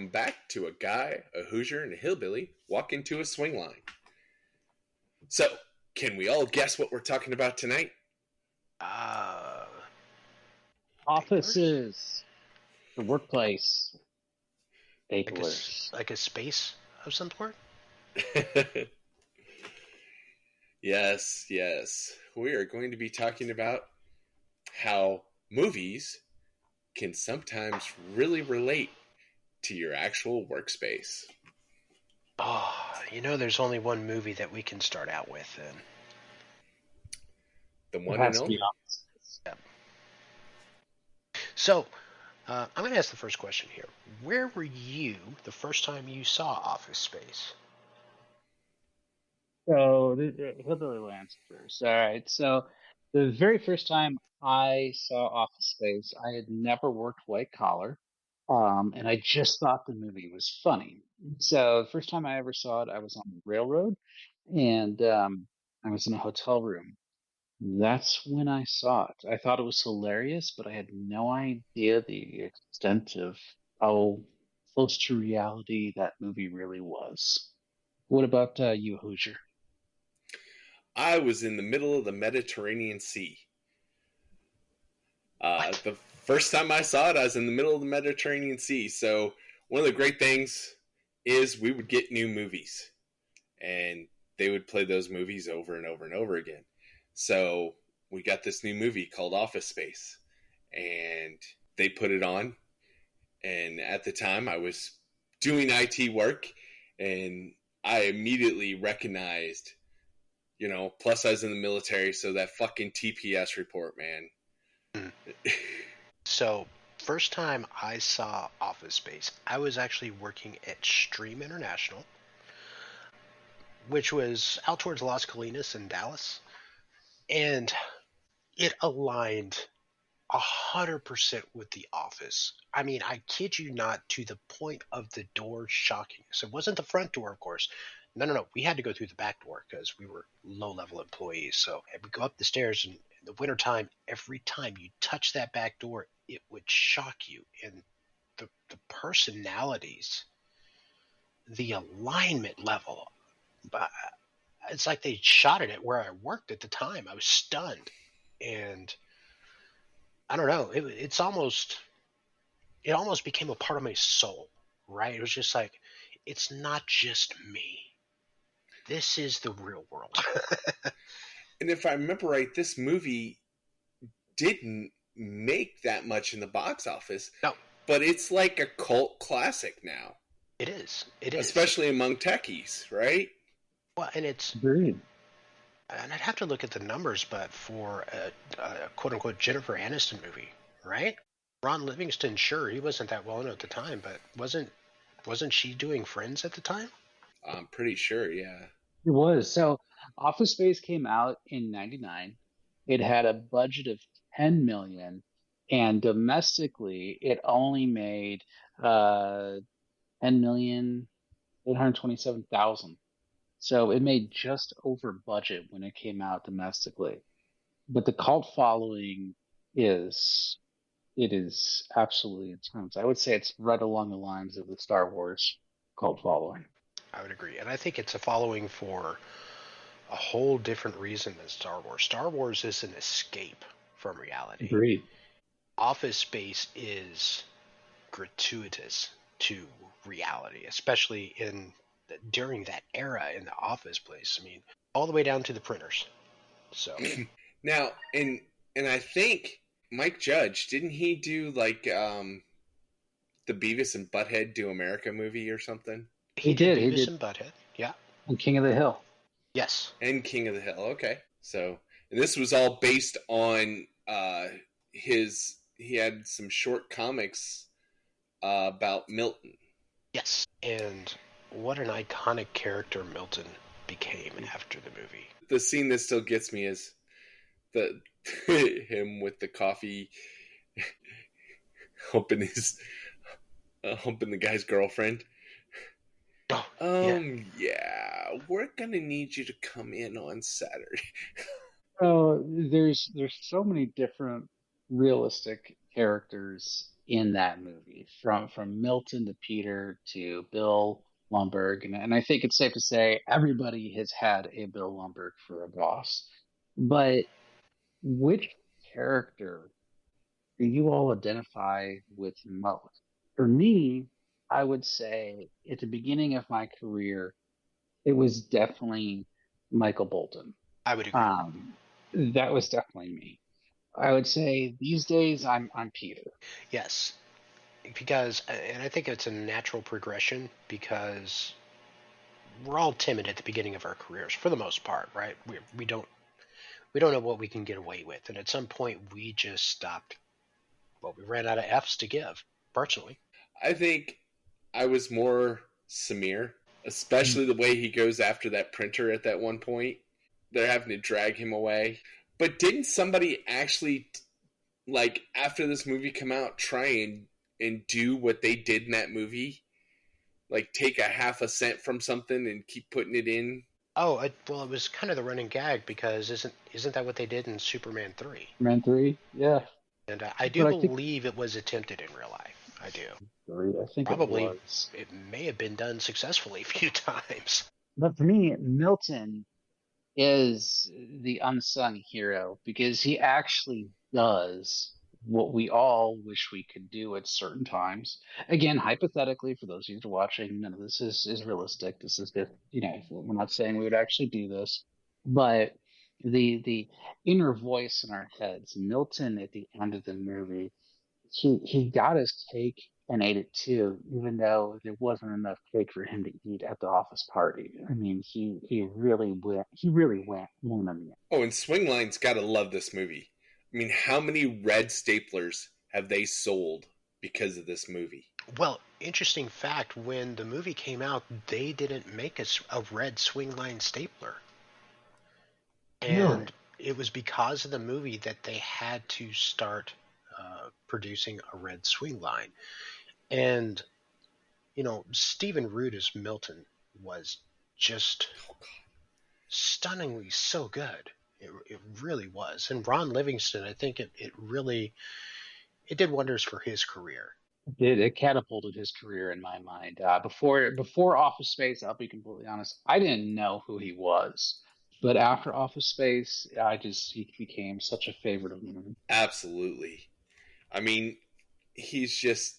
welcome back to A Guy, a Hoosier, and a Hillbilly walk into a swing line. So, can we all guess what we're talking about tonight? Offices, the workplace, Like staplers. like a space of some sort? Yes. We are going to be talking about how movies can sometimes really relate to your actual workspace. Oh, there's only one movie that we can start out with then. The It one and has to be only. offices. Yep. So, I'm going to ask the first question here. Where were you the first time you saw Office Space? So the Hillbilly Lands first. All right. So the very first time I saw Office Space, I had never worked white collar, and I just thought the movie was funny. So the first time I ever saw it, I was on the railroad, and I was in a hotel room. That's when I saw it. I thought it was hilarious, but I had no idea the extent of how close to reality that movie really was. What about you, Hoosier? I was in the middle of the Mediterranean Sea. What? The first time I saw it, I was in the middle of the Mediterranean Sea. So, one of the great things is we would get new movies, and they would play those movies over and over and over again. So we got this new movie called Office Space, and they put it on. And at the time, I was doing IT work, and I immediately recognized, plus I was in the military, so that fucking TPS report, man. Mm. So, first time I saw Office Space, I was actually working at Stream International, which was out towards Las Colinas in Dallas, and it aligned 100% with The Office. I mean, I kid you not, to the point of the door shocking us. It wasn't the front door, of course. No. We had to go through the back door because we were low-level employees. So we go up the stairs, and in the wintertime, every time you touch that back door, it would shock you. And the personalities, the alignment level, but it's like they shot it at where I worked at the time. I was stunned. And I don't know. It almost became a part of my soul, right? It was just like, it's not just me. This is the real world. And if I remember right, this movie didn't make that much in the box office, No, but it's like a cult classic now, it is. It is. especially among techies, right? Well, Agreed. and I'd have to look at the numbers, but for a quote unquote Jennifer Aniston movie, right? Ron Livingston, sure, he wasn't that well known at the time, but wasn't she doing Friends at the time? I'm pretty sure, yeah. It was. So Office Space came out in 99. It had a budget of 10 million, and domestically it only made 10,827,000. So it made just over budget when it came out domestically. But the cult following is it is absolutely intense. I would say it's right along the lines of the Star Wars cult following. I would agree, and I think it's a following for a whole different reason than Star Wars. Star Wars is an escape from reality. Agreed. Office Space is gratuitous to reality, especially during that era in the office place. I mean, all the way down to the printers. So Now, and I think Mike Judge, didn't he do like the Beavis and Butthead Do America movie or something? he did Beavis and Butthead. Yeah. And King of the Hill. Yes. And King of the Hill. Okay. So, and this was all based on he had some short comics about Milton. Yes. And what an iconic character Milton became after the movie. The scene that still gets me is the him with the coffee humping the guy's girlfriend. Oh, Yeah, we're gonna need you to come in on Saturday. Oh, there's so many different realistic characters in that movie, from Milton to Peter to Bill Lumbergh, and I think it's safe to say everybody has had a Bill Lumbergh for a boss. But which character do you all identify with most? For me, I would say at the beginning of my career, it was definitely Michael Bolton. I would agree. Um, that was definitely me. I would say these days I'm Peter. Yes, because, and I think it's a natural progression because we're all timid at the beginning of our careers for the most part, right? We don't know what we can get away with, and at some point we just stopped. Well, we ran out of F's to give. Personally, I think I was more Samir, Mm. especially the way he goes after that printer at that one point. They're having to drag him away. But didn't somebody actually, like, after this movie come out, try and do what they did in that movie? Like, take a half a cent from something and keep putting it in? oh, well, it was kind of the running gag because isn't that what they did in Superman 3? Man 3, yeah, And I do but I think believe it was attempted in real life. I do. 3, I think it Probably was. it may have been done successfully a few times. But for me, Milton is the unsung hero because he actually does what we all wish we could do at certain times. Again, hypothetically, for those of you who are watching, none of this is realistic. This is just, we're not saying we would actually do this, but the inner voice in our heads, Milton at the end of the movie, he got his cake and ate it too, even though there wasn't enough cake for him to eat at the office party. I mean, he really went on them. Oh, and Swingline's got to love this movie. I mean, how many red staplers have they sold because of this movie? Well, interesting fact: when the movie came out, they didn't make a red Swingline stapler, Really? and it was because of the movie that they had to start producing a red Swingline. And Stephen Root as Milton was just stunningly so good. It really was. And Ron Livingston, I think it really it did wonders for his career. It catapulted his career in my mind. Before Office Space, I'll be completely honest, I didn't know who he was. But after Office Space, he became such a favorite of mine. Absolutely. I mean, he's just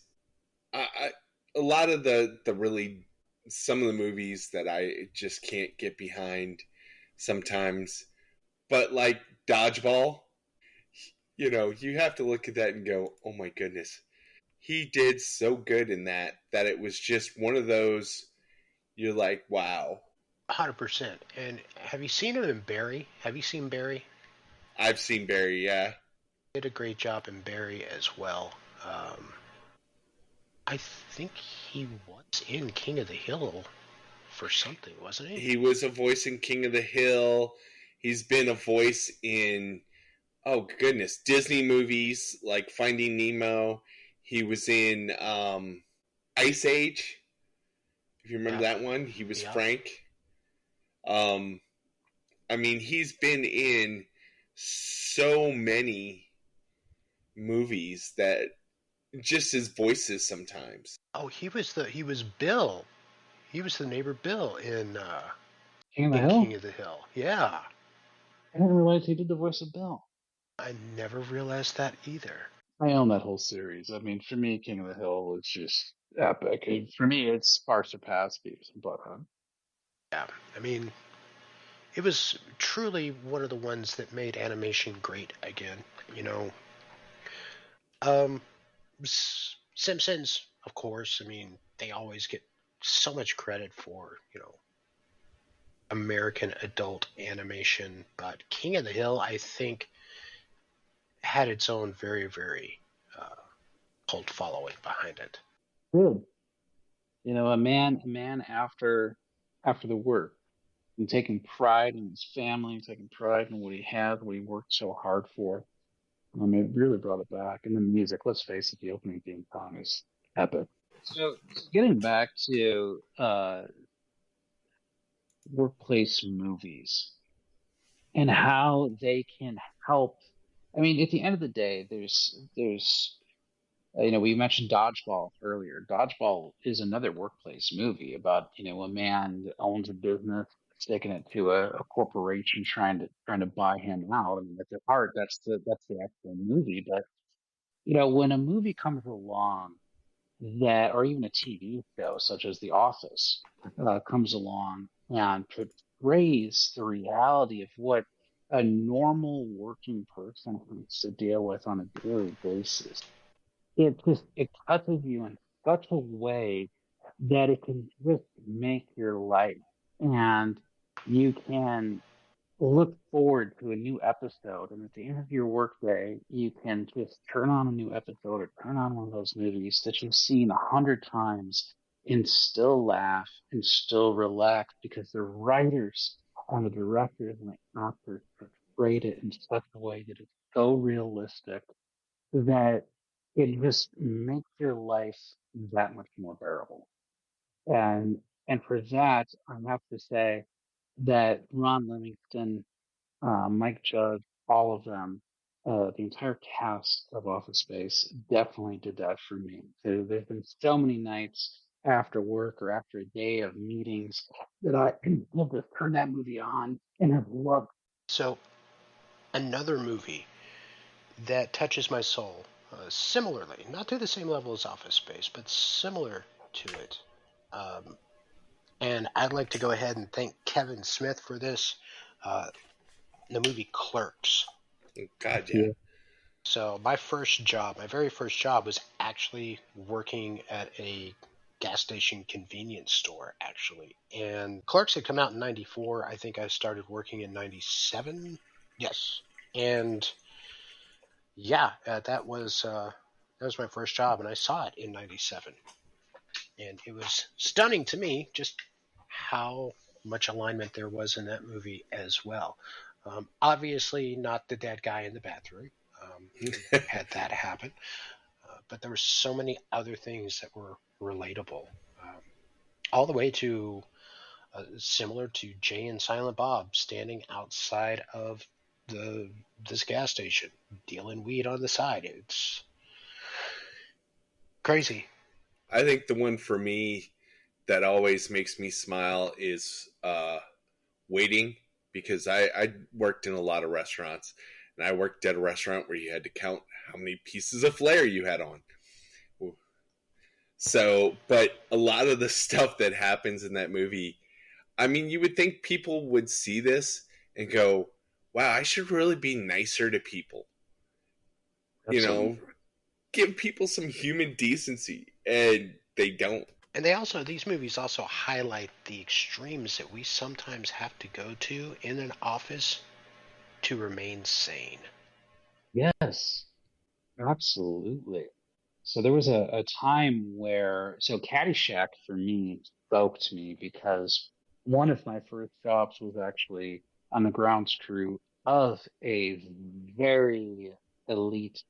I a lot of the really some of the movies that I just can't get behind sometimes. But like Dodgeball, you have to look at that and go, "Oh my goodness." He did so good in that it was just one of those you're like, "Wow." 100%. And have you seen him in Barry? Have you seen Barry? I've seen Barry, yeah. Did a great job in Barry as well. Um, I think he was in King of the Hill for something, wasn't he? He was a voice in King of the Hill. He's been a voice in oh goodness, Disney movies like Finding Nemo. He was in Ice Age. If you remember Yeah, that one, he was yeah. Frank. Um, I mean, he's been in so many movies that just his voices sometimes. Oh, he was Bill. He was the neighbor Bill King of the in King Hill? of the Hill. Yeah, I didn't realize he did the voice of Bill. I never realized that either. I own that whole series. I mean, for me, King of the Hill is just epic. For me, it's far surpassed Beavis and Butthead. Yeah, I mean, it was truly one of the ones that made animation great again. You know, um, Simpsons, of course. I mean, they always get so much credit for American adult animation, but King of the Hill, I think, had its own very, very uh, cult following behind it. Good. A man after the work, and taking pride in his family, taking pride in what he had, what he worked so hard for. It really brought it back. And the music, let's face it, the opening theme song is epic. So getting back to workplace movies and how they can help. I mean, at the end of the day, there's We mentioned Dodgeball earlier. Dodgeball is another workplace movie about, a man that owns a business, sticking it to a corporation, trying to buy him out. I mean, at the heart, that's the actual movie. But when a movie comes along or even a TV show such as The Office comes along and portrays the reality of what a normal working person has to deal with on a daily basis, it touches you in such a way that it can just make your life, and you can look forward to a new episode, and at the end of your workday you can just turn on a new episode or turn on one of those movies that you've seen 100 times and still laugh and still relax because the writers and the directors and the actors portrayed it in such a way that it's so realistic that it just makes your life that much more bearable. And and for that, I have to say that Ron Livingston, Mike Judge, all of them, the entire cast of Office Space definitely did that for me. There's been so many nights after work or after a day of meetings that I have just turned that movie on and have loved. So, another movie that touches my soul similarly, not to the same level as Office Space, but similar to it. Um, and I'd like to go ahead and thank Kevin Smith for this. Uh, the movie Clerks. God, yeah. Yeah. So my very first job was actually working at a gas station convenience store, actually. And Clerks had come out in 94. I think I started working in 97. Yes. And yeah, that was my first job, and I saw it in 97. And it was stunning to me just how much alignment there was in that movie as well. Obviously, not the dead guy in the bathroom. Had that happen. But there were so many other things that were relatable, um, all the way to similar to Jay and Silent Bob standing outside of the this gas station dealing weed on the side. It's crazy. I think the one for me that always makes me smile is waiting, because I worked in a lot of restaurants, and I worked at a restaurant where you had to count how many pieces of flair you had on. So, but a lot of the stuff that happens in that movie, I mean, you would think people would see this and go, wow, I should really be nicer to people. You Absolutely. know, give people some human decency. And they don't. And these movies also highlight the extremes that we sometimes have to go to in an office to remain sane. Yes, absolutely. So there was a time so Caddyshack for me spoke to me because one of my first jobs was actually on the grounds crew of a very elite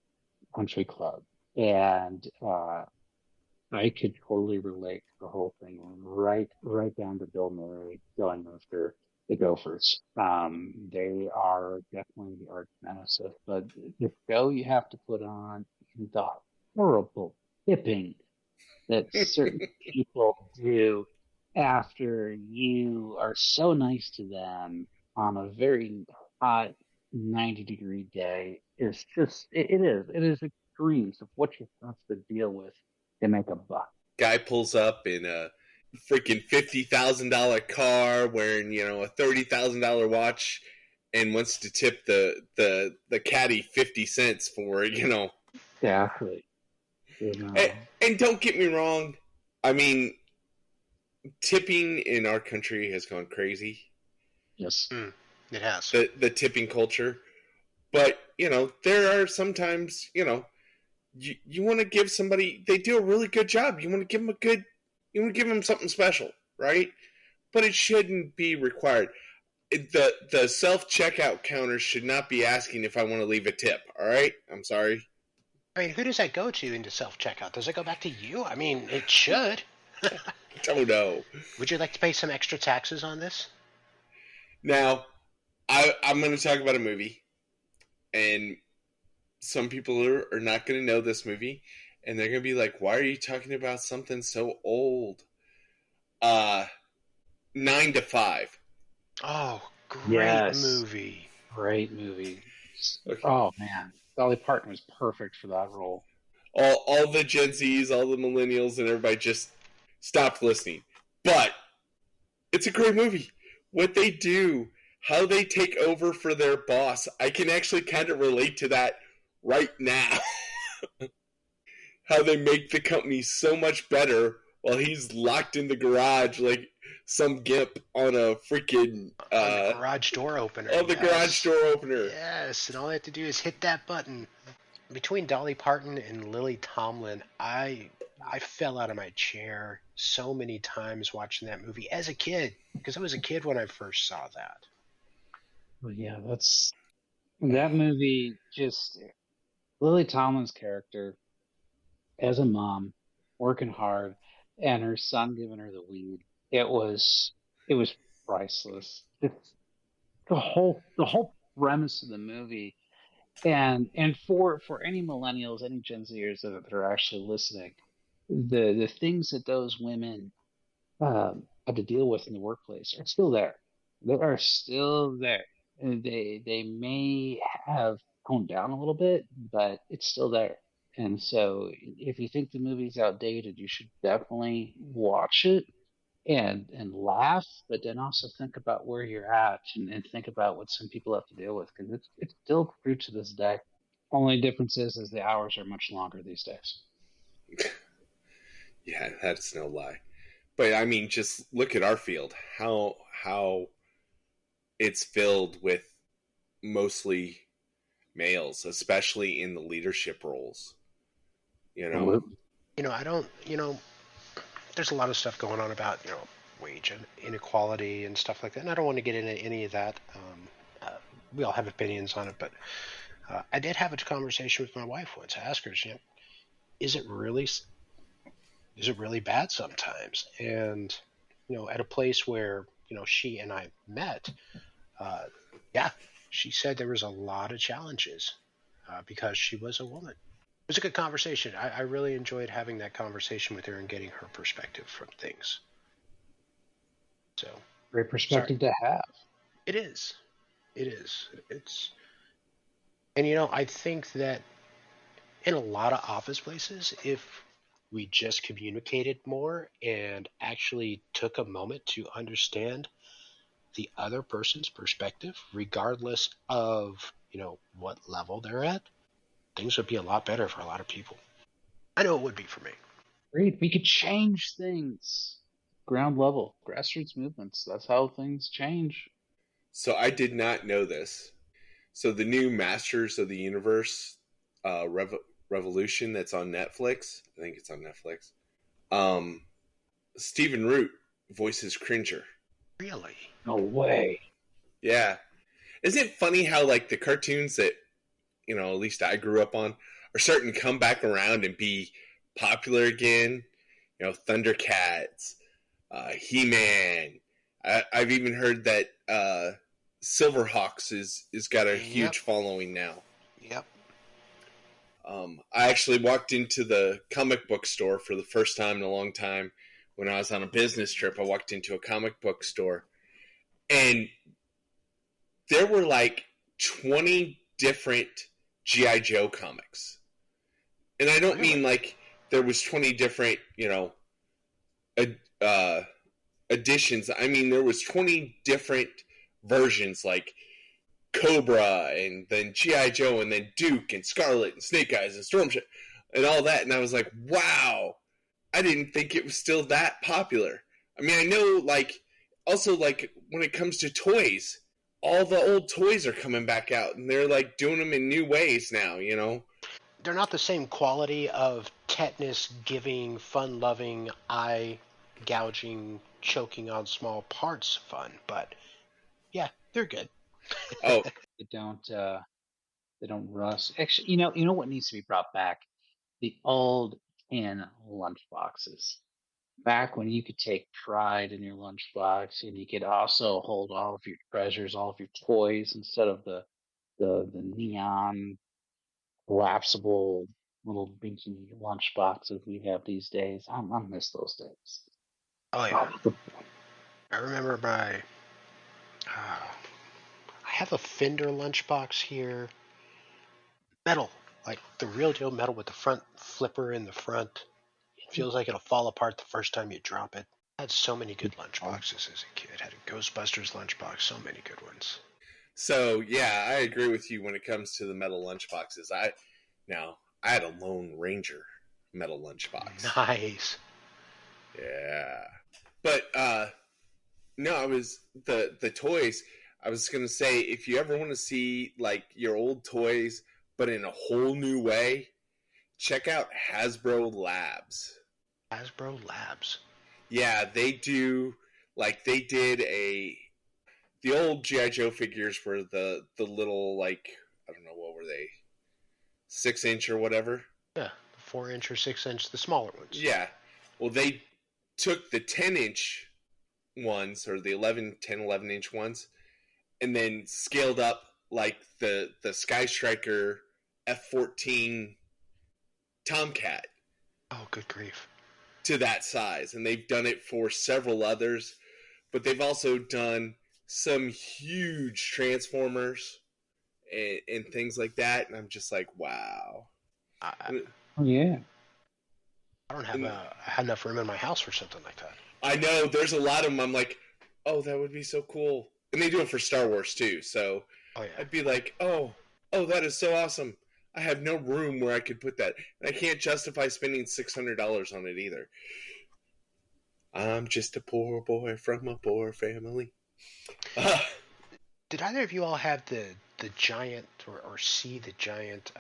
country club. And I could totally relate to the whole thing, right down to Bill Murray going after the Gophers. They are definitely the arch nemesis, but the show you have to put on, the horrible tipping that certain people do after you are so nice to them on a very hot 90-degree day is just it is extremes of what you have to deal with to make a buck. Guy pulls up in a freaking $50,000 car wearing, a $30,000 watch, and wants to tip the caddy 50 cents for it. Exactly. And, and don't get me wrong, I mean, tipping in our country has gone crazy. Yes. It has. The tipping culture. But, there are sometimes, you want to give somebody, they do a really good job. You want to give them you want to give them something special, right? But it shouldn't be required. The self checkout counter should not be asking if I want to leave a tip. All right, I'm sorry. I mean, who does that go to into self checkout? Does it go back to you? I mean, it should. Don't know. Would you like to pay some extra taxes on this? Now, I'm going to talk about a movie, and some people are not going to know this movie, and they're gonna be like, "Why are you talking about something so old?" Uh, 9 to 5. Oh, great Yes, movie. great movie. Okay. Oh man, Dolly Parton was perfect for that role. All the Gen Zs, all the millennials, and everybody just stopped listening. But it's a great movie. What they do, how they take over for their boss, I can actually kind of relate to that right now. How they make the company so much better while he's locked in the garage like some gimp on a freaking On the garage door opener, on the garage yes. door opener. Yes, and all I have to do is hit that button. Between Dolly Parton and Lily Tomlin, I fell out of my chair so many times watching that movie as a kid because I was a kid when I first saw that. But yeah, that movie. Just Lily Tomlin's character as a mom, working hard, and her son giving her the weed. It was it was priceless. The whole premise of the movie, and for any millennials, any Gen Zers that are actually listening, the things that those women have to deal with in the workplace are still there. They are still there. And they may have toned down a little bit, but it's still there. And so, if you think the movie's outdated, you should definitely watch it and laugh, but then also think about where you're at and think about what some people have to deal with because it's still true to this day. Only difference is the hours are much longer these days. Yeah, that's no lie. But I mean, just look at our field. How it's filled with mostly males, especially in the leadership roles. You know. Absolutely. I don't, there's a lot of stuff going on about, wage and inequality and stuff like that. And I don't want to get into any of that. We all have opinions on it, but I did have a conversation with my wife once. I asked her, is it really, is it really bad sometimes? And, at a place where, she and I met, uh, yeah, she said there was a lot of challenges because she was a woman. It was a good conversation. I really enjoyed having that conversation with her and getting her perspective from things. So, Great sorry. perspective to have. It is. It is. It's, and I think that in a lot of office places, if we just communicated more and actually took a moment to understand the other person's perspective, regardless of, what level they're at, things would be a lot better for a lot of people. I know it would be for me. Great. We could change things. Ground level, grassroots movements. That's how things change. So I did not know this. So the new Masters of the Universe Revolution that's on Netflix. I think it's on Netflix. Um, Stephen Root voices Cringer. Really? No way. Yeah, isn't it funny how like the cartoons that at least I grew up on are starting to come back around and be popular again? Thundercats, He Man. I've even heard that Silverhawks is got a Yep. huge following now. Yep. I actually walked into the comic book store for the first time in a long time when I was on a business trip. I walked into a comic book store, and there were like 20 different GI Joe comics, and I don't mean Really? like there was 20 different uh, editions. I mean there was 20 different versions, like Cobra, and then GI Joe, and then Duke and Scarlet and Snake Eyes and Storm and all that. And I was like, wow, I didn't think it was still that popular. I mean, I know, like, also, like, when it comes to toys, all the old toys are coming back out, and they're, like, doing them in new ways now. They're not the same quality of tetanus giving, fun loving, eye gouging, choking on small parts fun, but yeah, they're good. Oh, They don't. They don't rust. Actually, you know what needs to be brought back? The old tin lunch boxes. Back when you could take pride in your lunchbox and you could also hold all of your treasures, all of your toys instead of the neon collapsible. little dinky lunch boxes we have these days. I miss those days. Oh yeah, I remember my. I have a Fender lunchbox here, metal, like the real deal metal with the front flipper in the front. It feels like it'll fall apart the first time you drop it. I had so many good lunchboxes as a kid. I had a Ghostbusters lunchbox, so many good ones. So yeah, I agree with you when it comes to the metal lunchboxes. I had a Lone Ranger metal lunchbox. Nice. Yeah, but no, I was the toys. I was gonna say if you ever want to see like your old toys, but in a whole new way, check out Hasbro Labs. Hasbro Labs. Yeah, they do like they did a the old GI Joe figures were the little like I don't know what were they 6 inch or whatever. Yeah, the 4 inch or 6 inch, the smaller ones. Yeah, well they took the 10 inch ones or the 11 inch ones and then scaled up like the Sky Striker F-14 Tomcat Oh, good grief. to that size, and they've done it for several others, but they've also done some huge Transformers and things like that, and I'm just like, wow. I, Oh yeah. I don't have And enough room in my house for something like that. I know there's a lot of them. I'm like, oh, that would be so cool, and they do it for Star Wars too. So Oh yeah. I'd be like, oh, that is so awesome. I have no room where I could put that. And I can't justify spending $600 on it either. I'm just a poor boy from a poor family. Did either of you all have the giant or see the giant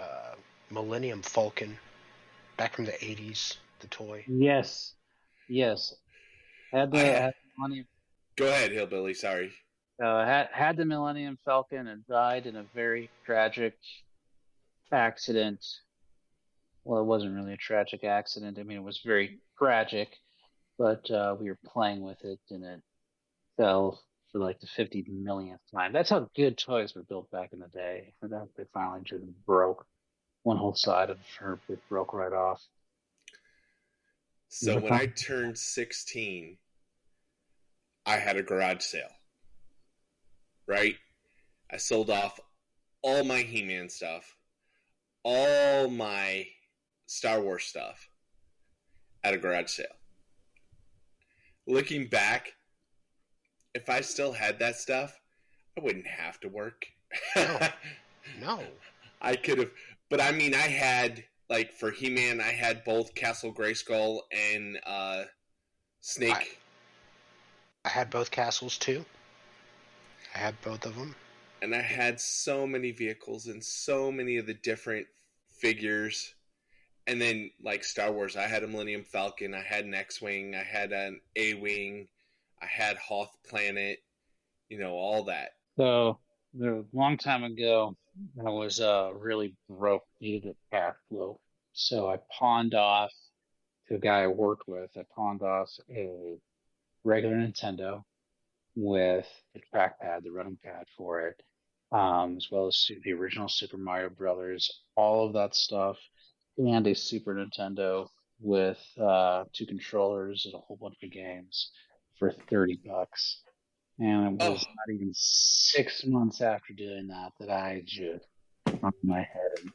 Millennium Falcon back from the 80s? The toy. Yes. Yes. Had I the ha- had the Millennium Go ahead, Hillbilly. Sorry. had the Millennium Falcon and died in a very tragic accident. Well, it wasn't really a tragic accident. I mean, it was very tragic, but we were playing with it and it fell for like the 50 millionth time. That's how good toys were built back in the day. And that they finally just broke. One whole side of her it broke right off. So when I turned 16, I had a garage sale, right? I sold off all my He-Man stuff, all my Star Wars stuff at a garage sale. Looking back, if I still had that stuff, I wouldn't have to work. No. No. I could have, but I mean, I had like for He-Man, I had both Castle Grayskull and Snake, I had both castles too. I had both of them. and I had so many vehicles and so many of the different figures. And then like Star Wars, I had a Millennium Falcon, I had an X-wing, I had an A-wing, I had Hoth Planet, all that. So, a long time ago, I was really broke, needed a cash flow. So I pawned off to a guy I worked with. I pawned off a regular Nintendo with the trackpad, the running pad for it, as well as the original Super Mario Brothers, all of that stuff, and a Super Nintendo with two controllers and a whole bunch of games for $30. And it Oh, was not even 6 months after doing that that I just hung my head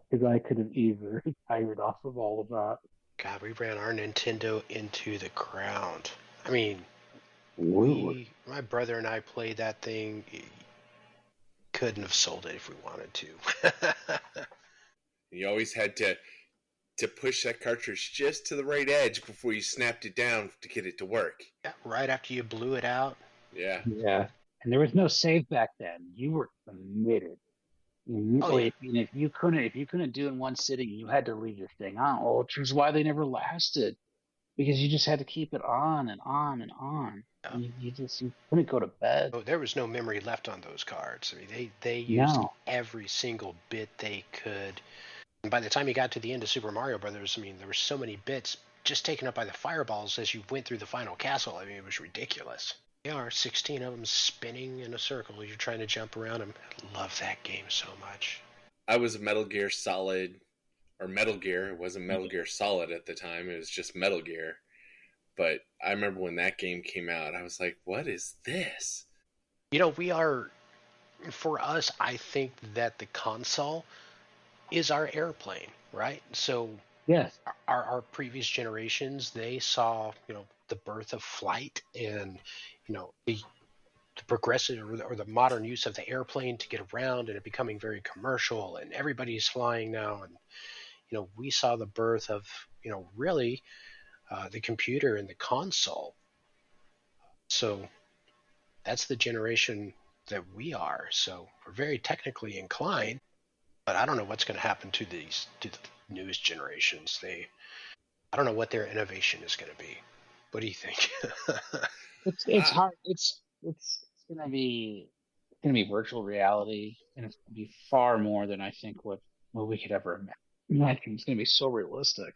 because I could have easily retired off of all of that. God, we ran our Nintendo into the ground. I mean, Ooh. my brother and I played that thing. Couldn't have sold it if we wanted to. you always had to push that cartridge just to the right edge before you snapped it down to get it to work. Yeah, right after you blew it out. Yeah. Yeah. And there was no save back then. You were committed. Oh yeah. If you couldn't do it in one sitting, you had to leave your thing on. Well, which is why they never lasted because you just had to keep it on and on and on. Yeah. You couldn't go to bed. Oh, there was no memory left on those cards. I mean, they used No. every single bit they could. And by the time you got to the end of Super Mario Brothers, I mean, there were so many bits just taken up by the fireballs as you went through the final castle. I mean, it was ridiculous. There are 16 of them spinning in a circle. You're trying to jump around them. I love that game so much. I was a Metal Gear Solid. or Metal Gear. It wasn't Metal Gear Solid at the time. It was just Metal Gear. But I remember when that game came out, I was like, "What is this?" We are, for us, I think that the console is our airplane, right? So Yes. our previous generations, they saw, the birth of flight and, the progressive or the modern use of the airplane to get around, and it becoming very commercial, and everybody's flying now. And, we saw the birth of, really the computer and the console. So that's the generation that we are. So we're very technically inclined, but I don't know what's going to happen to the newest generations. I don't know what their innovation is going to be. What do you think? It's I, hard. It's gonna be virtual reality, and it's gonna be far more than I think what we could ever imagine. It's gonna be so realistic.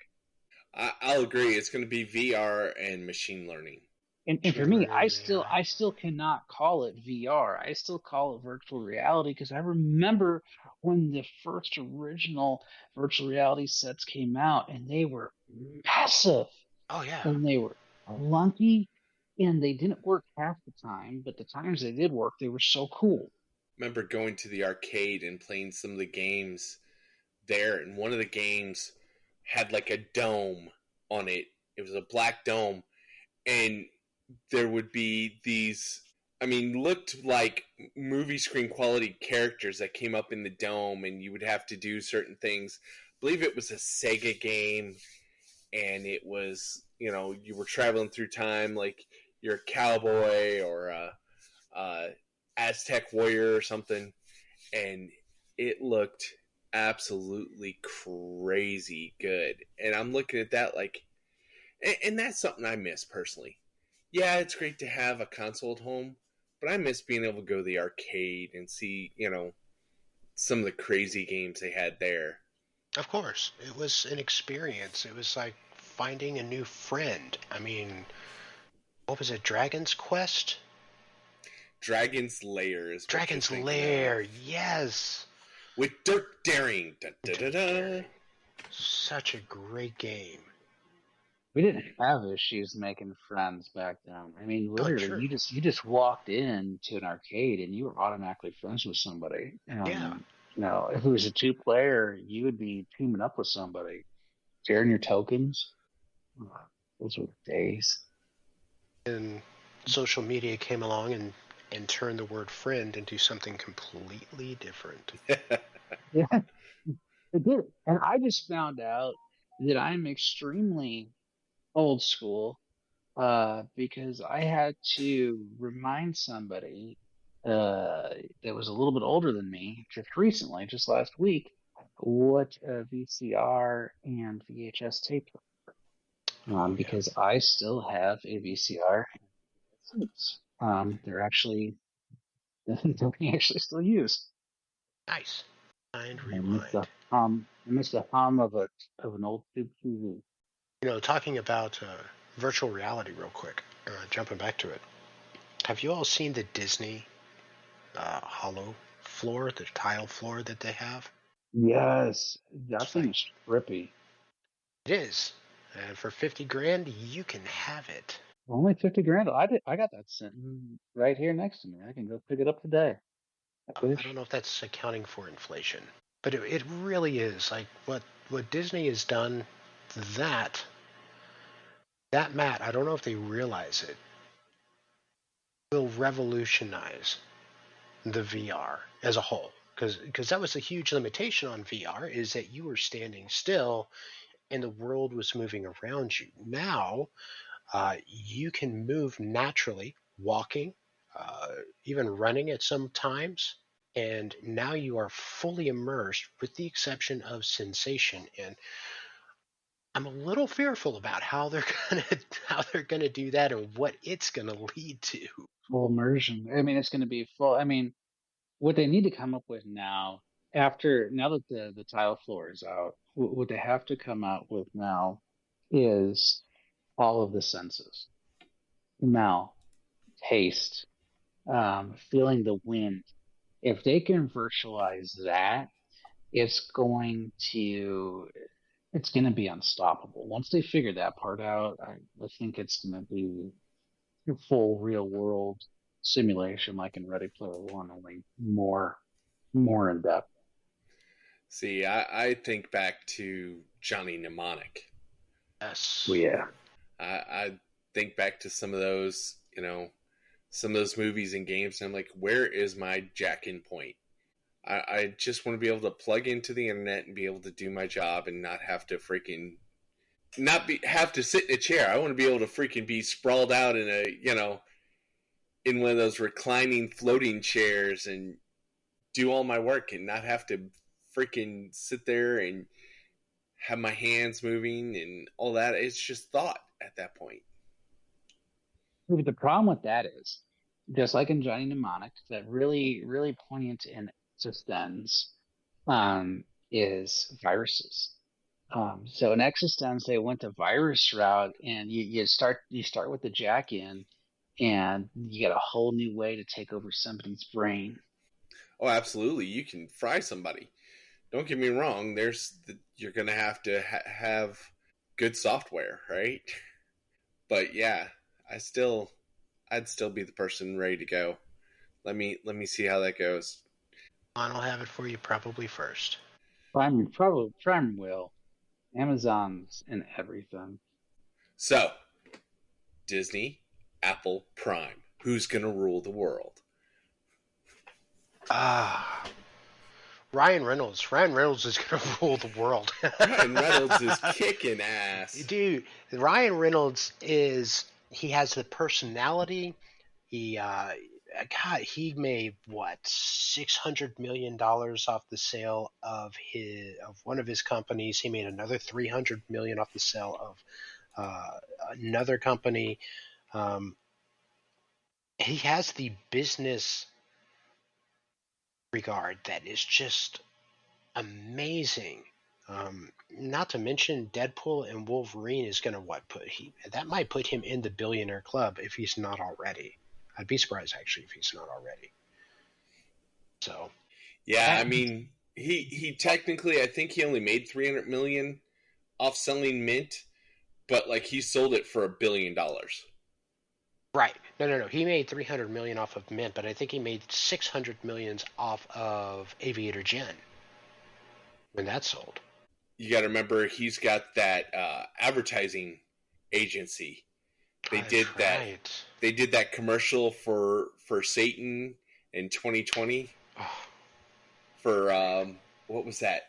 I'll agree. It's going to be VR and machine learning. And for Machine me, learning and AI. I still cannot call it VR. I still call it virtual reality because I remember when the first original virtual reality sets came out, and they were massive, Oh yeah. and they were clunky, and they didn't work half the time, but the times they did work, they were so cool. Remember going to the arcade and playing some of the games there, and one of the games had like a dome on it. It was a black dome, and there would be these, I mean, looked like movie screen quality characters that came up in the dome, and you would have to do certain things. I believe it was a Sega game, and it was, you were traveling through time like you're a cowboy or a Aztec warrior or something, and it looked absolutely crazy good. And I'm looking at that like, and that's something I miss personally. Yeah, it's great to have a console at home, but I miss being able to go to the arcade and see, some of the crazy games they had there. Of course. It was an experience. It was like finding a new friend. I mean, what was it? Dragon's Quest? Dragon's Lair is what you're Dragon's thinking of. Lair. Yes. With Dirk Daring. Da, da, da, Dirk da. Daring. Such a great game. We didn't have issues making friends back then. I mean, Oh, literally, true. you just walked into an arcade and you were automatically friends with somebody. Yeah. If it was a two-player, you would be teaming up with somebody, sharing your tokens. Oh, those were the days. And social media came along and turned the word friend into something completely different. Yeah, it did. And I just found out that I'm extremely old school because I had to remind somebody that was a little bit older than me just recently, just last week, what a VCR and VHS tape Oh yeah. because I still have a VCR. They're actually they're being actually still used. Nice. And I miss rewind. I miss the hum of an old tube TV. Talking about virtual reality real quick, jumping back to it. Have you all seen the Disney hollow floor, the tile floor that they have? Yes, that It's thing like, is trippy. it is. And for 50 grand, you can have it. Only 50 grand. I got that sitting right here next to me. I can go pick it up today. I I don't wish. know if that's accounting for inflation, but it really is. Like what Disney has done, that that mat, I don't know if they realize it, will revolutionize the VR as a whole. Because that was the huge limitation on VR, is that you were standing still and the world was moving around you. Now you can move naturally, walking, uh, even running at some times. And now you are fully immersed, with the exception of sensation. And I'm a little fearful about how they're gonna do that and what it's gonna lead to. Full immersion. I mean, it's going to be full. I mean, what they need to come up with now that the tile floor is out, what they have to come out with now is all of the senses: smell, taste, feeling the wind. If they can virtualize that, it's going to. It's going to be unstoppable. Once they figure that part out, I think it's going to be a full real world simulation like in Ready Player One, only more in depth. See, I think back to Johnny Mnemonic. Oh, Yes. yeah. I think back to some of those, some of those movies and games, and I'm like, where is my jack-in point? I just want to be able to plug into the internet and be able to do my job and not have to freaking not be have to sit in a chair. I want to be able to freaking be sprawled out in a in one of those reclining floating chairs and do all my work and not have to freaking sit there and have my hands moving and all that. It's just thought at that point. But the problem with that is, just like in Johnny Mnemonic, that really poignant in existence is viruses. So in Existence, they went the virus route, and you start with the jack in, and you get a whole new way to take over somebody's brain. Oh, absolutely. You can fry somebody. Don't get me wrong. You're going to have good software, right? But yeah, I'd still be the person ready to go. Let me see how that goes. I'll have it for you probably first. Prime will. Amazon's in everything. So, Disney, Apple, Prime. Who's going to rule the world? Ah, Ryan Reynolds. Ryan Reynolds is going to rule the world. Ryan Reynolds is kicking ass. Dude, Ryan Reynolds he has the personality. He God, he made what $600 million off the sale of one of his companies. He made another $300 million off the sale of another company. Um, he has the business regard that is just amazing. Not to mention Deadpool and Wolverine is going to that might put him in the billionaire club if he's not already. I'd be surprised actually if he's not already. So Yeah, I That mean, he technically, I think he only made 300 million off selling Mint, but like he sold it for $1 billion. right, no, he made 300 million off of Mint, but I think he made 600 millions off of Aviator Gen when that sold. You got to remember, he's got that advertising agency. They did That's that. right. They did that commercial for Satan in 2020 Oh, for what was that?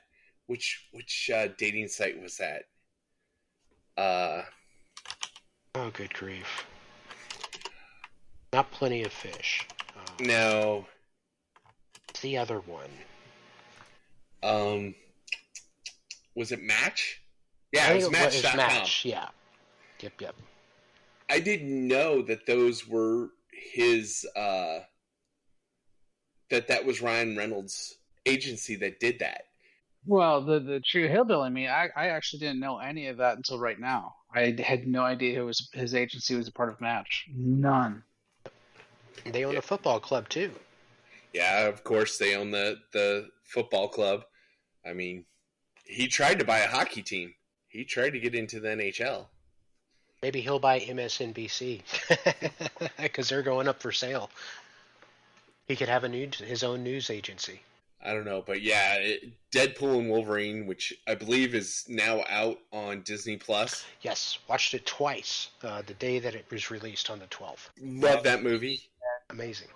Which dating site was that? Uh, oh, good grief! Not Plenty of Fish. no. It's the other one. Um, was it Match? I Yeah, it think was it was Match.com. Match. Yeah. Yep. I didn't know that those were his. That was Ryan Reynolds' agency that did that. Well, the True Hillbilly. I mean, I actually didn't know any of that until right now. I had no idea his agency was a part of Match. None. They own Yeah, a football club too. yeah. Of course, they own the football club. I mean, he tried to buy a hockey team. He tried to get into the NHL. Maybe he'll buy MSNBC because they're going up for sale. He could have his own news agency. I don't know, but yeah, Deadpool and Wolverine, which I believe is now out on Disney Plus. Yes, watched it twice the day that it was released on the 12th. Love that movie. Amazing.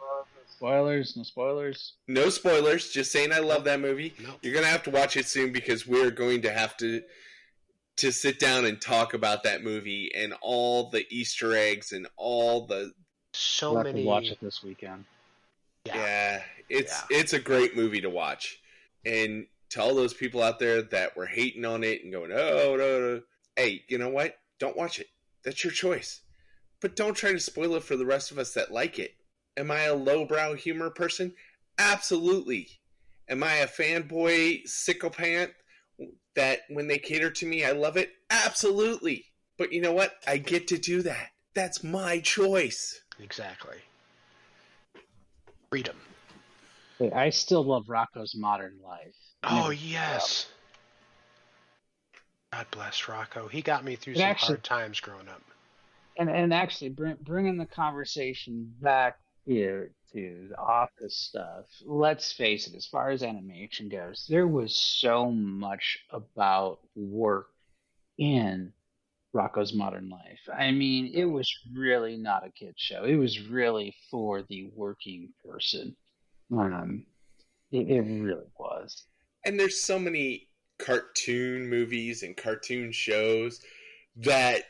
Spoilers, no spoilers. No spoilers. Just saying, I love Nope. that movie. Nope. You're gonna have to watch it soon because we're going to have to sit down and talk about that movie and all the Easter eggs and all the So We'll have to watch many. it this weekend. Yeah. it's a great movie to watch. And to all those people out there that were hating on it and going, oh no, hey, you know what? Don't watch it. That's your choice. But don't try to spoil it for the rest of us that like it. Am I a lowbrow humor person? Absolutely. Am I a fanboy sycophant that when they cater to me, I love it? Absolutely. But you know what? I get to do that. That's my choice. Exactly. Freedom. Hey, I still love Rocco's Modern Life. Oh Never give up. yes. God bless Rocco. He got me through And some actually, hard times growing up. bringing the conversation back here to the office stuff. Let's face it, as far as animation goes, there was so much about work in Rocco's Modern Life. I mean, it Oh. was really not a kid show. It was really for the working person. Um, it really was. And there's so many cartoon movies and cartoon shows that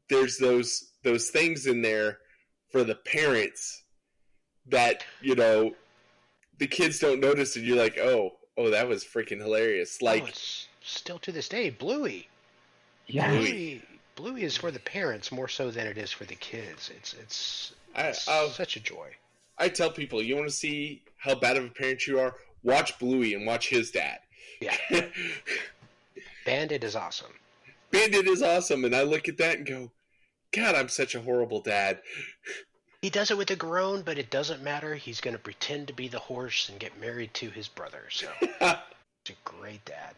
there's those things in there for the parents that the kids don't notice, and you're like, oh, that was freaking hilarious. Oh, Like it's still to this day Bluey. Yes. Bluey. Bluey is for the parents more so than it is for the kids. It's I such a joy. I tell people, you want to see how bad of a parent you are? Watch Bluey and watch his dad. Yeah, Bandit is awesome. Bandit is awesome, and I look at that and go, God, I'm such a horrible dad. He does it with a groan, but it doesn't matter. He's going to pretend to be the horse and get married to his brother. So, he's a great dad.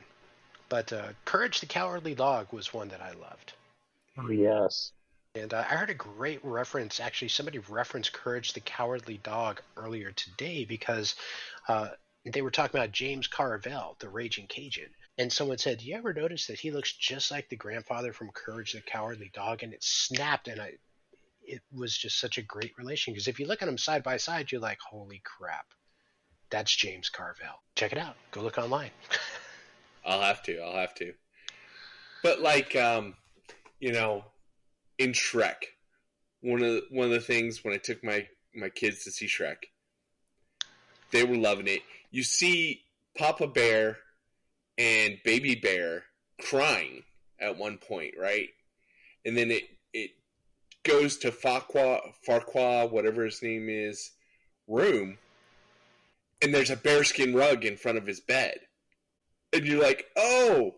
But Courage the Cowardly Dog was one that I loved. Oh, yes. And I heard a great reference. Actually, somebody referenced Courage the Cowardly Dog earlier today because they were talking about James Carvell, the Raging Cajun. And someone said, "Do you ever notice that he looks just like the grandfather from Courage the Cowardly Dog?" And it snapped, and it was just such a great relation. Because if you look at them side by side, you're like, holy crap, that's James Carvell. Check it out. Go look online. I'll have to. But like, in Shrek, one of the things when I took my kids to see Shrek, they were loving it. You see Papa Bear and Baby Bear crying at one point, right? And then it goes to Farquaad, whatever his name is, room, and there's a bearskin rug in front of his bed. And you're like, oh,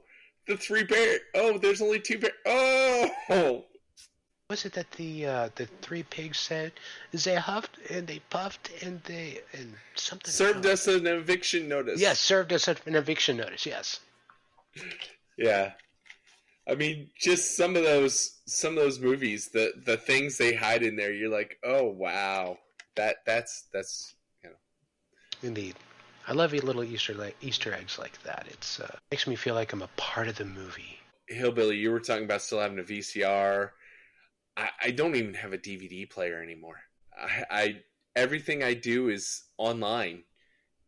the three bear. Oh, there's only two bear. Oh, Was it that the three pigs said they huffed and they puffed and something served else? us an eviction notice. Yes, served us an eviction notice. Yes. Yeah. I mean, just some of those movies, the things they hide in there, you're like, oh wow, that's Indeed. I love little Easter eggs like that. It's makes me feel like I'm a part of the movie. Hillbilly. You were talking about still having a VCR. I don't even have a DVD player anymore. I everything I do is online,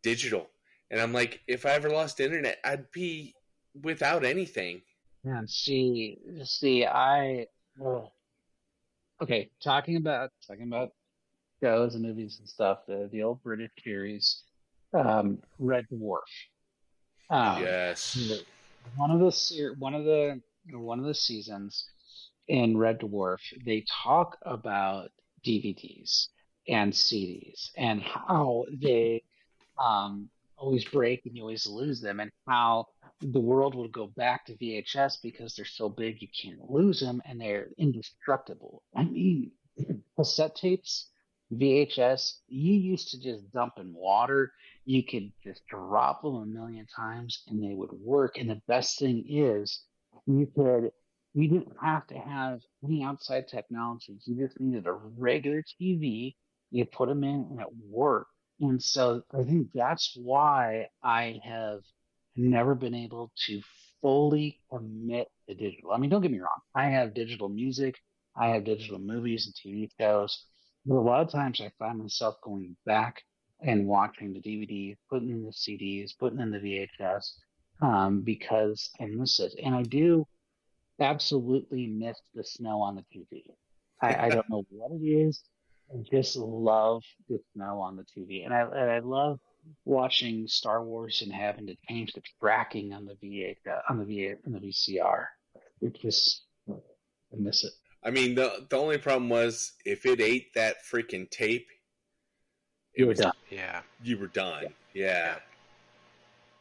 digital, and I'm like, if I ever lost internet, I'd be without anything. And I oh, okay. Talking about shows and movies and stuff. The old British series, Red Dwarf. Um, Yes. the- one of the seasons in Red Dwarf, they talk about DVDs and CDs and how they always break and you always lose them, and how the world would go back to VHS because they're so big you can't lose them and they're indestructible. I mean, cassette tapes, VHS, you used to just dump in water. You could just drop them a million times and they would work. And the best thing is, you didn't have to have any outside technology. You just needed a regular TV. You put them in and it worked. And so I think that's why I have never been able to fully commit to digital. I mean, don't get me wrong. I have digital music. I have digital movies and TV shows. But a lot of times I find myself going back and watching the DVD, putting in the CDs, putting in the VHS, because I miss it. And I do absolutely miss the snow on the TV. I don't know what it is. I just love the snow on the TV. And I love watching Star Wars and having to change the tracking on the VCR. It just, I miss it. I mean, the only problem was if it ate that freaking tape, it You were was done. Yeah. you were done. Yeah. Yeah.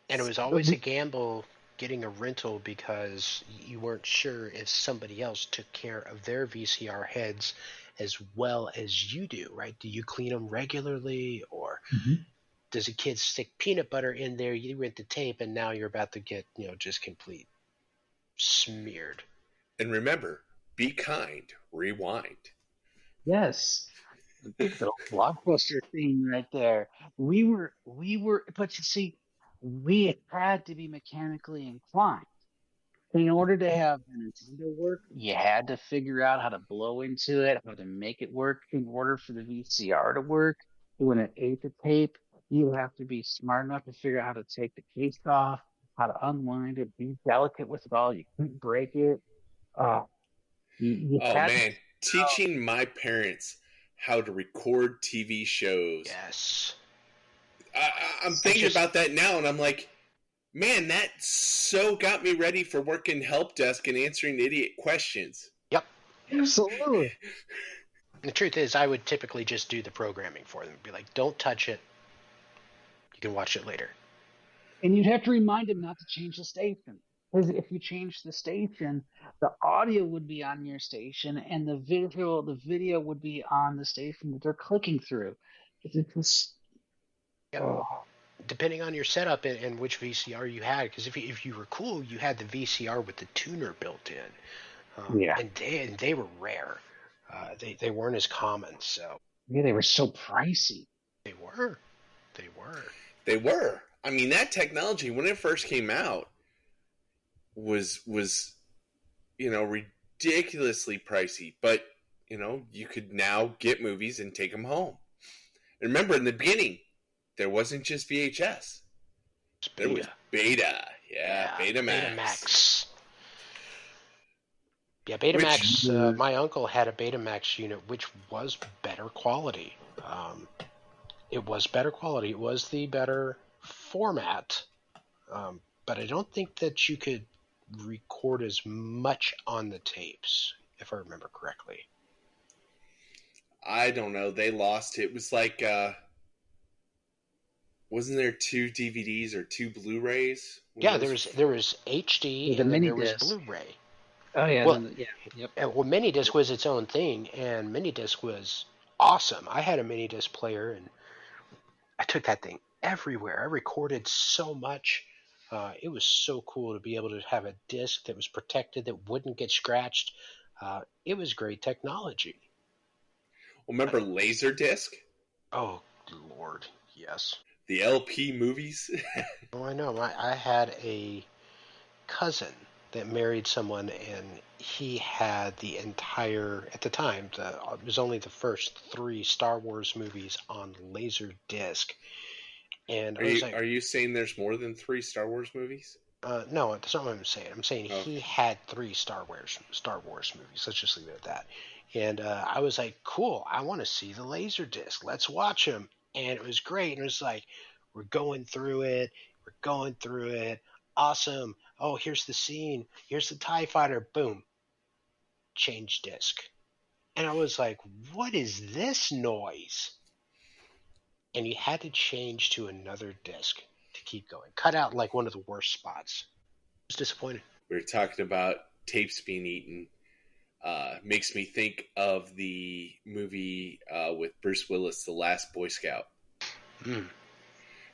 And it was always a gamble getting a rental because you weren't sure if somebody else took care of their VCR heads as well as you do, right? Do you clean them regularly, or Mhm. does a kid stick peanut butter in there? You rent the tape, and now you're about to get just complete smeared. And remember, be kind, rewind. Yes. Big little blockbuster theme right there. But you see, we had to be mechanically inclined. In order to have the Nintendo work, you had to figure out how to blow into it, how to make it work. In order for the VCR to work, when it ate the tape, you have to be smart enough to figure out how to take the case off, how to unwind it, be delicate with it all. You couldn't break it. Uh, you Oh had to man, figure out. teaching my parents how to record TV shows. Yes. I'm And thinking just about that now, and I'm like, man, that so got me ready for working help desk and answering idiot questions. yep. Absolutely. The truth is, I would typically just do the programming for them. Be like, don't touch it. You can watch it later. And you'd have to remind him not to change the station. Because if you change the station, the audio would be on your station and the video would be on the station that they're clicking through. It was, Yep. oh, Depending on your setup and which VCR you had, because if you were cool, you had the VCR with the tuner built in, yeah. and they were rare. They weren't as common, so Yeah, they were so pricey. they were. They were. They were. I mean, that technology when it first came out was ridiculously pricey, but you could now get movies and take them home. And remember, in the beginning, there wasn't just VHS. It's There was Beta. Yeah, Betamax. Betamax. Yeah, Which Betamax. My uncle had a Betamax unit, which was better quality. It was better quality. It was the better format, but I don't think that you could record as much on the tapes, if I remember correctly. I don't know. They lost it. It was like, wasn't there 2 DVDs or 2 Blu-rays? When Yeah, those... there was HD The and then mini there was disc. Blu-ray. Oh yeah, Well, yeah, yep. well, mini disc was its own thing, and mini disc was awesome. I had a mini disc player, and I took that thing everywhere. I recorded so much. It was so cool to be able to have a disc that was protected, that wouldn't get scratched. It was great technology. Remember Laserdisc? Oh, Lord, yes. The LP movies? Oh, I know. I had a cousin that married someone, and he had the entire, at the time, it was only the first 3 Star Wars movies on laser disc. And I was like, Are you saying there's more than 3 Star Wars movies? no, that's not what I'm saying. I'm saying he Okay. had 3 Star Wars movies. Let's just leave it at that. And I was like, cool. I want to see the laser disc. Let's watch them. And it was great. And it was like, we're going through it. We're going through it. Awesome. Oh, here's the scene. Here's the TIE fighter. Boom. Change disc. And I was like, what is this noise? And you had to change to another disc to keep going. Cut out like one of the worst spots. I was disappointed. We were talking about tapes being eaten. Makes me think of the movie with Bruce Willis, The Last Boy Scout. Mm.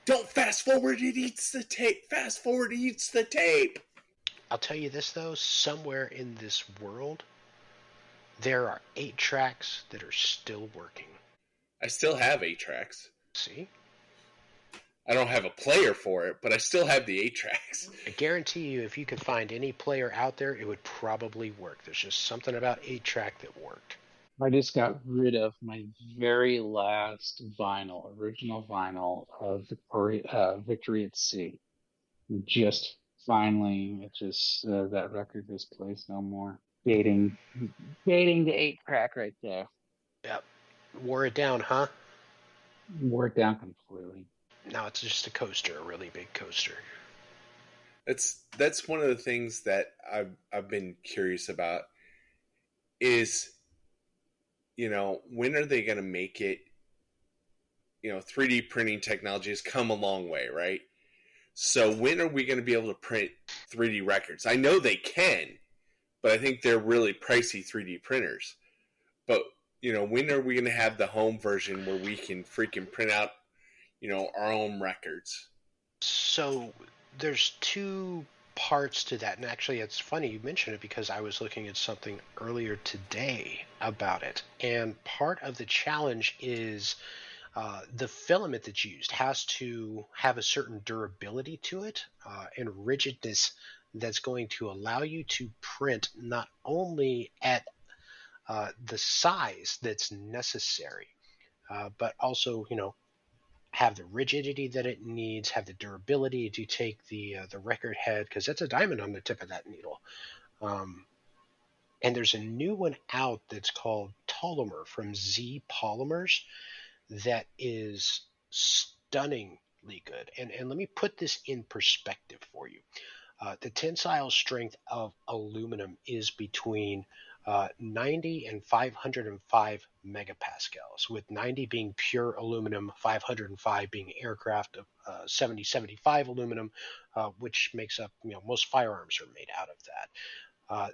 Don't fast forward, it eats the tape. Fast forward, it eats the tape. I'll tell you this, though. Somewhere in this world, there are 8 tracks that are still working. I still have 8 tracks. See? I don't have a player for it, but I still have the 8 tracks. I guarantee you, if you could find any player out there, it would probably work. There's just something about 8 track that worked. I just got rid of my very last original vinyl of Victory at Sea. Just finally, that record just plays no more. Dating the 8 track right there. Yep. Wore it down, huh? Wore it down completely. Now it's just a coaster, a really big coaster. That's one of the things that I've been curious about is, when are they going to make it? 3D printing technology has come a long way, right? So when are we going to be able to print 3D records? I know they can, but I think they're really pricey 3D printers. But, when are we going to have the home version where we can freaking print out, our own records? So there's 2 parts to that. And actually, it's funny you mentioned it because I was looking at something earlier today about it. And part of the challenge is the filament that's used has to have a certain durability to it and rigidness that's going to allow you to print not only at the size that's necessary, but also, have the rigidity that it needs, have the durability to take the record head, because that's a diamond on the tip of that needle. Um, and there's a new one out that's called Polymer from Z Polymers that is stunningly good. And let me put this in perspective for you. The tensile strength of aluminum is between 90 and 505 megapascals, with 90 being pure aluminum, 505 being aircraft, 7075 aluminum, which makes up, most firearms are made out of that.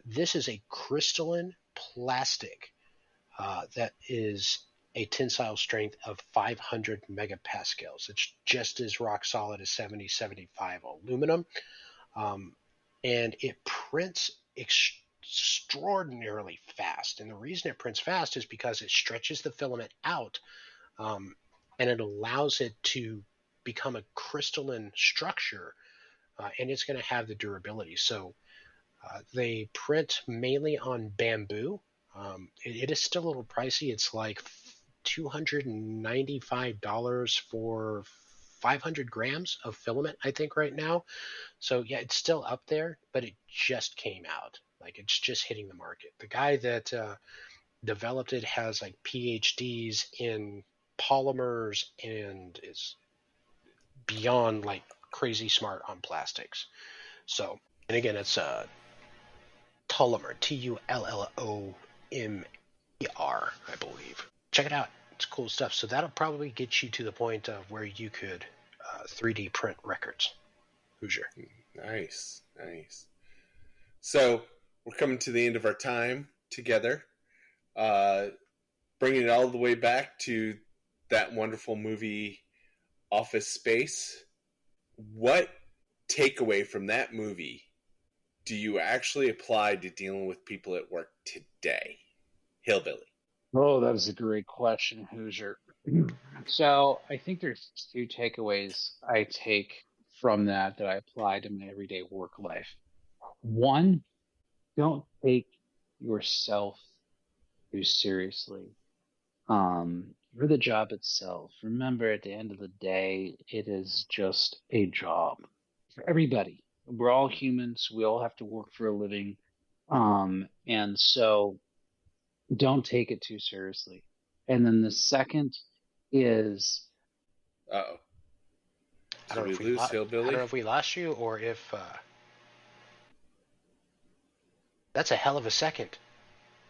This is a crystalline plastic that is a tensile strength of 500 megapascals. It's just as rock solid as 7075 aluminum. And it prints extraordinarily fast. And the reason it prints fast is because it stretches the filament out, and it allows it to become a crystalline structure, and it's going to have the durability. So they print mainly on bamboo. It is still a little pricey. It's like $295 for 500 grams of filament, I think, right now. So yeah, it's still up there, but it just came out. Like, it's just hitting the market. The guy that developed it has like PhDs in polymers and is beyond like crazy smart on plastics. So, and again, it's Tullomer, Tullomer, I believe. Check it out. It's cool stuff. So that'll probably get you to the point of where you could 3D print records. Hoosier. Nice, nice. So we're coming to the end of our time together. Bringing it all the way back to that wonderful movie, Office Space. What takeaway from that movie do you actually apply to dealing with people at work today? Hillbilly. Oh, that is a great question, Hoosier. So I think there's two takeaways I take from that I apply to my everyday work life. One, don't take yourself too seriously. For the job itself, remember at the end of the day, it is just a job for everybody. We're all humans. We all have to work for a living. And so don't take it too seriously. And then the second is, Uh-oh. I Did don't know we if we lose I don't Hillbilly? know if we lost you or if that's a hell of a second.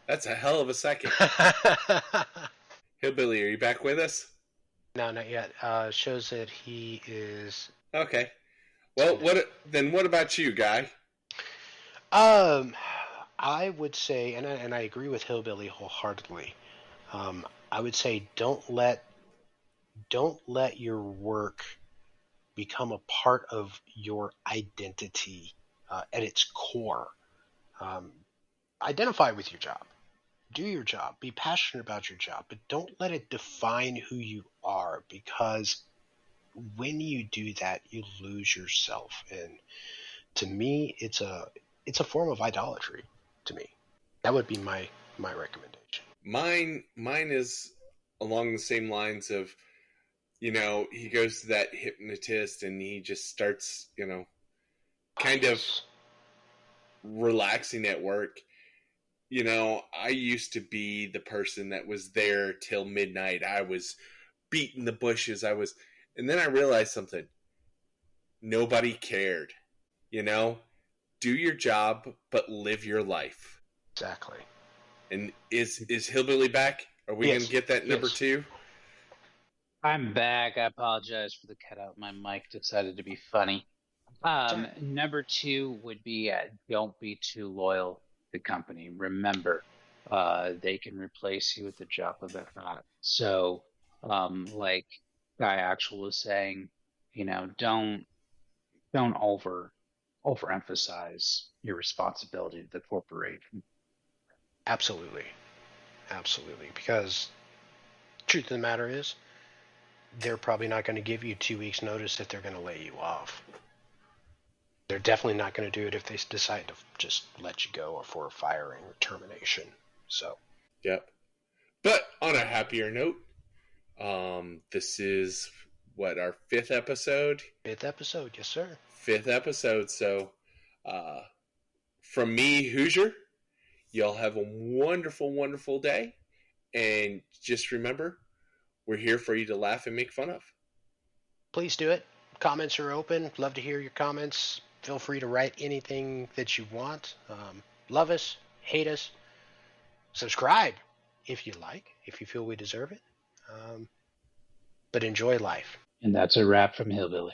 That's a hell of a second. Hillbilly, are you back with us? No, not yet. Shows that he is Okay. Well, what about you, Guy? Um, I would say, and I agree with Hillbilly wholeheartedly. I would say don't let your work become a part of your identity at its core. Um, Identify with your job, do your job, be passionate about your job, but don't let it define who you are, because when you do that, you lose yourself. And to me, it's a form of idolatry. To me, that would be my recommendation. Mine is along the same lines of, he goes to that hypnotist and he just starts, kind of Yes. relaxing at work. I used to be the person that was there till midnight. I was beating the bushes. And then I realized something. Nobody cared. You know, do your job, but live your life. Exactly. And is Hillbilly back? Are we going to Yes. get that number Yes. 2? I'm back. I apologize for the cutout. My mic decided to be funny. Sorry. Number two would be don't be too loyal to the company. Remember, they can replace you with the job of their thought. So, like Guy Actual was saying, don't over. overemphasize your responsibility to the corporation. Absolutely. Absolutely. Because truth of the matter is, they're probably not going to give you 2 weeks notice if they're going to lay you off. They're definitely not going to do it if they decide to just let you go or for firing or termination. So, Yep. But on a happier note, this is what, our fifth episode? fifth episode, yes, sir. Fifth episode. So, uh, from me, Hoosier, y'all have a wonderful, wonderful day. And just remember, we're here for you to laugh and make fun of. Please do it. Comments are open. Love to hear your comments. Feel free to write anything that you want. Love us, hate us, subscribe if you like, if you feel we deserve it. But enjoy life. And that's a wrap from Hillbilly.